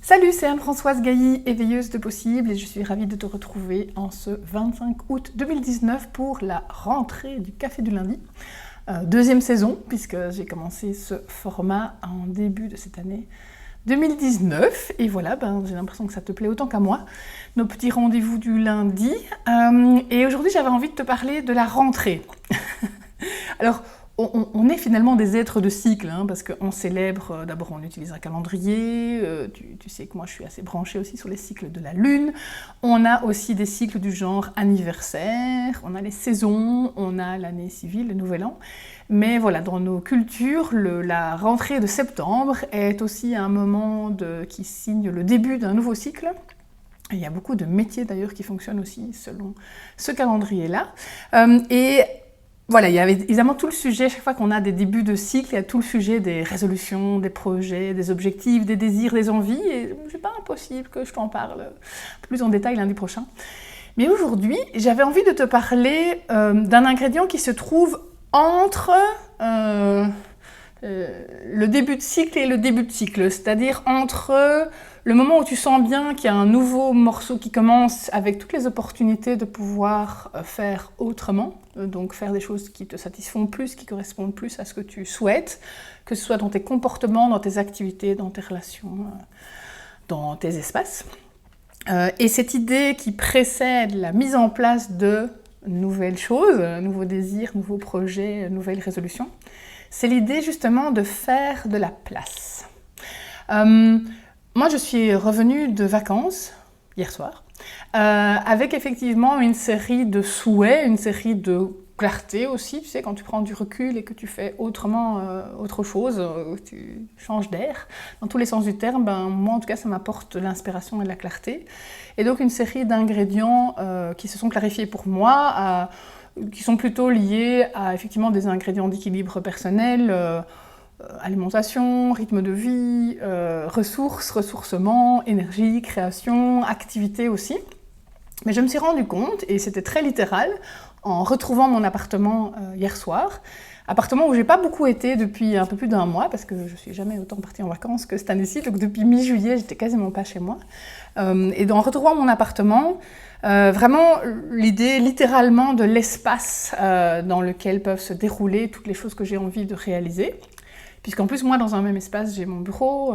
Salut, c'est Anne-Françoise Gailly, éveilleuse de possible, et je suis ravie de te retrouver en ce 25 août 2019 pour la rentrée du Café du lundi. Deuxième saison, puisque j'ai commencé ce format en début de cette année 2019. Et voilà, j'ai l'impression que ça te plaît autant qu'à moi. Nos petits rendez-vous du lundi. Et aujourd'hui, j'avais envie de te parler de la rentrée. Alors, on est finalement des êtres de cycle, parce qu'on célèbre, d'abord on utilise un calendrier, tu sais que moi je suis assez branchée aussi sur les cycles de la lune, on a aussi des cycles du genre anniversaire, on a les saisons, on a l'année civile, le nouvel an, mais voilà, dans nos cultures, la rentrée de septembre est aussi un moment qui signe le début d'un nouveau cycle. Il y a beaucoup de métiers d'ailleurs qui fonctionnent aussi selon ce calendrier-là, voilà, il y avait évidemment tout le sujet, chaque fois qu'on a des débuts de cycle, il y a tout le sujet des résolutions, des projets, des objectifs, des désirs, des envies, et c'est pas impossible que je t'en parle plus en détail lundi prochain. Mais aujourd'hui, j'avais envie de te parler d'un ingrédient qui se trouve entre le début de cycle et le début de cycle, c'est-à-dire entre le moment où tu sens bien qu'il y a un nouveau morceau qui commence avec toutes les opportunités de pouvoir faire autrement, donc faire des choses qui te satisfont plus, qui correspondent plus à ce que tu souhaites, que ce soit dans tes comportements, dans tes activités, dans tes relations, dans tes espaces. Et cette idée qui précède la mise en place de nouvelles choses, nouveaux désirs, nouveaux projets, nouvelles résolutions, c'est l'idée justement de faire de la place. Moi, je suis revenue de vacances hier soir, avec effectivement une série de souhaits, une série de clarté aussi. Tu sais, quand tu prends du recul et que tu fais autrement autre chose, tu changes d'air, dans tous les sens du terme, moi en tout cas, ça m'apporte l'inspiration et de la clarté. Et donc une série d'ingrédients qui se sont clarifiés pour moi, qui sont plutôt liés à effectivement des ingrédients d'équilibre personnel, alimentation, rythme de vie, ressources, ressourcement, énergie, création, activité aussi. Mais je me suis rendu compte, et c'était très littéral, en retrouvant mon appartement hier soir, appartement où j'ai pas beaucoup été depuis un peu plus d'un mois, parce que je suis jamais autant partie en vacances que cette année-ci, donc depuis mi-juillet, j'étais quasiment pas chez moi. Et en retrouvant mon appartement, vraiment l'idée littéralement de l'espace dans lequel peuvent se dérouler toutes les choses que j'ai envie de réaliser. Puisqu'en plus, moi, dans un même espace, j'ai mon bureau,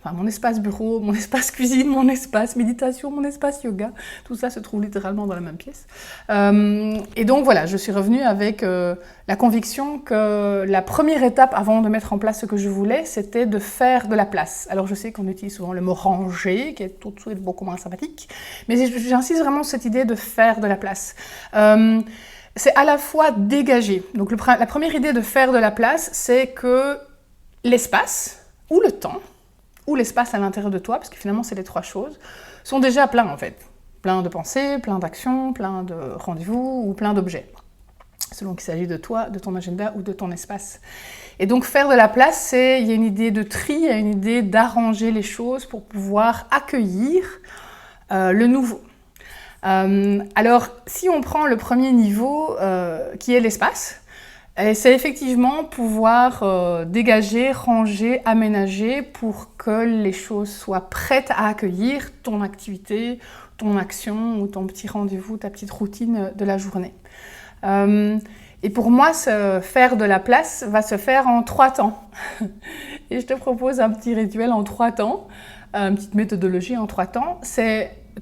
mon espace bureau, mon espace cuisine, mon espace méditation, mon espace yoga. Tout ça se trouve littéralement dans la même pièce. Et donc voilà, je suis revenue avec la conviction que la première étape avant de mettre en place ce que je voulais, c'était de faire de la place. Alors je sais qu'on utilise souvent le mot ranger, qui est tout de suite beaucoup moins sympathique, mais j'insiste vraiment sur cette idée de faire de la place. C'est à la fois dégager. Donc la première idée de faire de la place, c'est que l'espace, ou le temps, ou l'espace à l'intérieur de toi, parce que finalement c'est les trois choses, sont déjà pleins en fait. Plein de pensées, plein d'actions, plein de rendez-vous ou plein d'objets. Selon qu'il s'agit de toi, de ton agenda ou de ton espace. Et donc faire de la place, il y a une idée de tri, il y a une idée d'arranger les choses pour pouvoir accueillir le nouveau. Alors si on prend le premier niveau qui est l'espace, c'est effectivement pouvoir dégager, ranger, aménager pour que les choses soient prêtes à accueillir ton activité, ton action ou ton petit rendez-vous, ta petite routine de la journée. Et pour moi, faire de la place va se faire en 3 temps. Et je te propose un petit rituel en 3 temps, une petite méthodologie en 3 temps.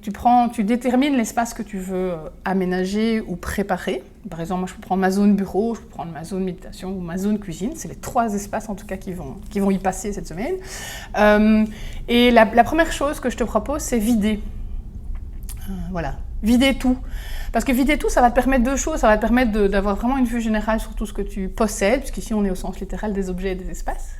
Tu détermines l'espace que tu veux aménager ou préparer. Par exemple, moi je peux prendre ma zone bureau, je peux prendre ma zone méditation ou ma zone cuisine. C'est les 3 espaces en tout cas qui vont y passer cette semaine. Et la première chose que je te propose, c'est vider. Voilà, vider tout. Parce que vider tout, ça va te permettre 2 choses. Ça va te permettre d'avoir vraiment une vue générale sur tout ce que tu possèdes, puisqu'ici on est au sens littéral des objets et des espaces.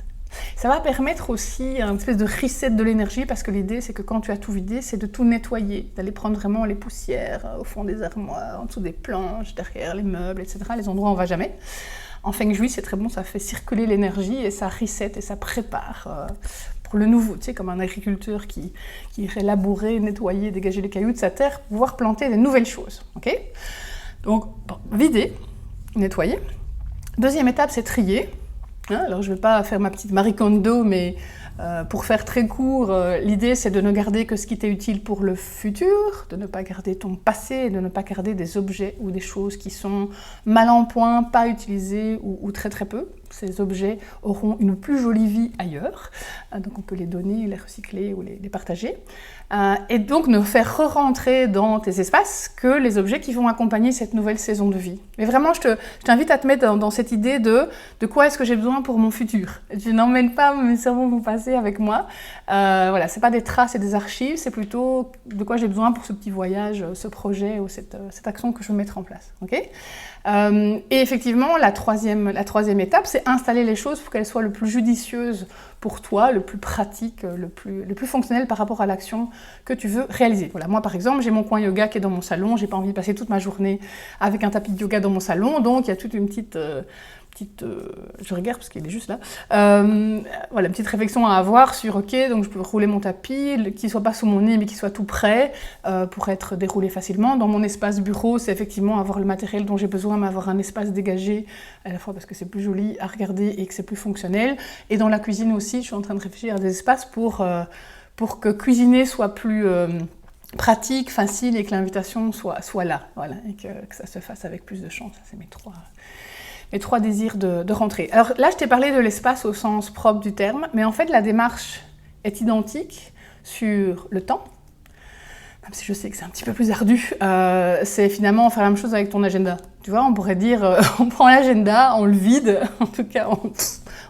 Ça va permettre aussi une espèce de reset de l'énergie, parce que l'idée c'est que quand tu as tout vidé, c'est de tout nettoyer, d'aller prendre vraiment les poussières au fond des armoires, en dessous des planches, derrière les meubles, etc., les endroits où on ne va jamais. En Feng Shui, c'est très bon, ça fait circuler l'énergie et ça reset et ça prépare pour le nouveau, tu sais, comme un agriculteur qui irait labourer, nettoyer, dégager les cailloux de sa terre pour pouvoir planter des nouvelles choses. Ok ? Donc, vider, nettoyer. Deuxième étape, c'est trier. Hein, alors je ne vais pas faire ma petite Marie Kondo, mais pour faire très court, l'idée c'est de ne garder que ce qui t'est utile pour le futur, de ne pas garder ton passé, de ne pas garder des objets ou des choses qui sont mal en point, pas utilisés ou très très peu. Ces objets auront une plus jolie vie ailleurs, donc on peut les donner, les recycler ou les partager. Et donc ne faire re-rentrer dans tes espaces que les objets qui vont accompagner cette nouvelle saison de vie. Mais vraiment, je t'invite à te mettre dans cette idée de quoi est-ce que j'ai besoin pour mon futur. Je n'emmène pas mes cerveaux mon passé avec moi. Voilà, c'est pas des traces et des archives, c'est plutôt de quoi j'ai besoin pour ce petit voyage, ce projet ou cette action que je veux mettre en place. Okay, et effectivement, la troisième étape, c'est installer les choses pour qu'elles soient le plus judicieuses pour toi, le plus pratique, le plus fonctionnel par rapport à l'action que tu veux réaliser. Voilà, moi par exemple, j'ai mon coin yoga qui est dans mon salon, j'ai pas envie de passer toute ma journée avec un tapis de yoga dans mon salon, donc il y a toute une petite je regarde parce qu'il est juste là, voilà, une petite réflexion à avoir sur, ok, donc je peux rouler mon tapis, qu'il ne soit pas sous mon nez mais qu'il soit tout prêt pour être déroulé facilement. Dans mon espace bureau, c'est effectivement avoir le matériel dont j'ai besoin, mais avoir un espace dégagé, à la fois parce que c'est plus joli à regarder et que c'est plus fonctionnel. Et dans la cuisine aussi, je suis en train de réfléchir à des espaces pour que cuisiner soit plus pratique, facile et que l'invitation soit là, voilà, et que ça se fasse avec plus de chance. Ça, c'est mes trois désirs de rentrée. Alors là, je t'ai parlé de l'espace au sens propre du terme, mais en fait, la démarche est identique sur le temps, même si je sais que c'est un petit peu plus ardu. C'est finalement faire la même chose avec ton agenda. Tu vois, on pourrait dire, on prend l'agenda, on le vide, en tout cas,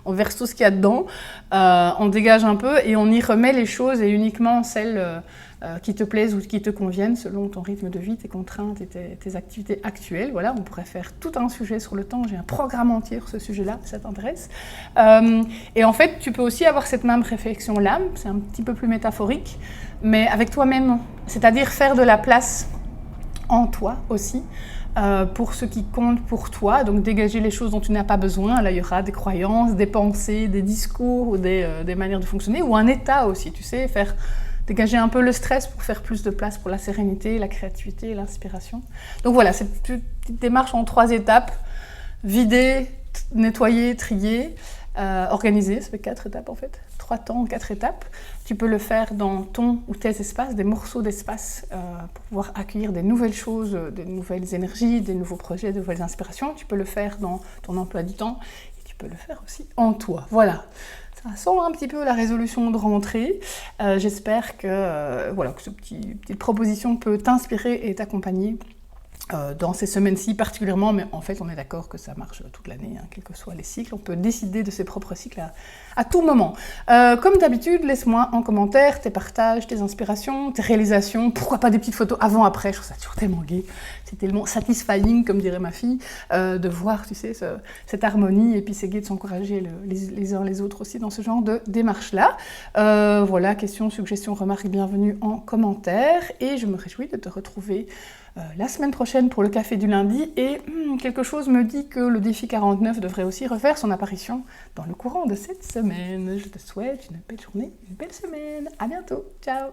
on verse tout ce qu'il y a dedans, on dégage un peu et on y remet les choses et uniquement celles qui te plaisent ou qui te conviennent selon ton rythme de vie, tes contraintes et tes activités actuelles. Voilà, on pourrait faire tout un sujet sur le temps. J'ai un programme entier sur ce sujet-là, si ça t'intéresse. Et en fait, tu peux aussi avoir cette même réflexion-là, c'est un petit peu plus métaphorique, mais avec toi-même, c'est-à-dire faire de la place en toi aussi, pour ce qui compte pour toi, donc dégager les choses dont tu n'as pas besoin. Là, il y aura des croyances, des pensées, des discours ou des manières de fonctionner, ou un état aussi, tu sais, dégager un peu le stress pour faire plus de place pour la sérénité, la créativité, l'inspiration. Donc voilà, cette petite démarche en 3 étapes. Vider, nettoyer, trier, organiser, ça fait 4 étapes en fait. 3 temps, 4 étapes. Tu peux le faire dans ton ou tes espaces, des morceaux d'espace pour pouvoir accueillir des nouvelles choses, des nouvelles énergies, des nouveaux projets, de nouvelles inspirations. Tu peux le faire dans ton emploi du temps et tu peux le faire aussi en toi. Voilà. Ça sent un petit peu la résolution de rentrée. J'espère que cette petite proposition peut t'inspirer et t'accompagner dans ces semaines-ci particulièrement, mais en fait on est d'accord que ça marche toute l'année, hein, quels que soient les cycles. On peut décider de ses propres cycles à tout moment. Comme d'habitude, laisse-moi en commentaire tes partages, tes inspirations, tes réalisations, pourquoi pas des petites photos avant-après, je trouve ça toujours tellement gai, c'est tellement satisfying, comme dirait ma fille, de voir, tu sais, cette harmonie, et puis c'est gai de s'encourager les uns les autres aussi dans ce genre de démarche-là. Voilà, questions, suggestions, remarques, bienvenue en commentaire, et je me réjouis de te retrouver la semaine prochaine pour le café du lundi, et quelque chose me dit que le défi 49 devrait aussi refaire son apparition dans le courant de cette semaine. Je te souhaite une belle journée, une belle semaine. À bientôt. Ciao.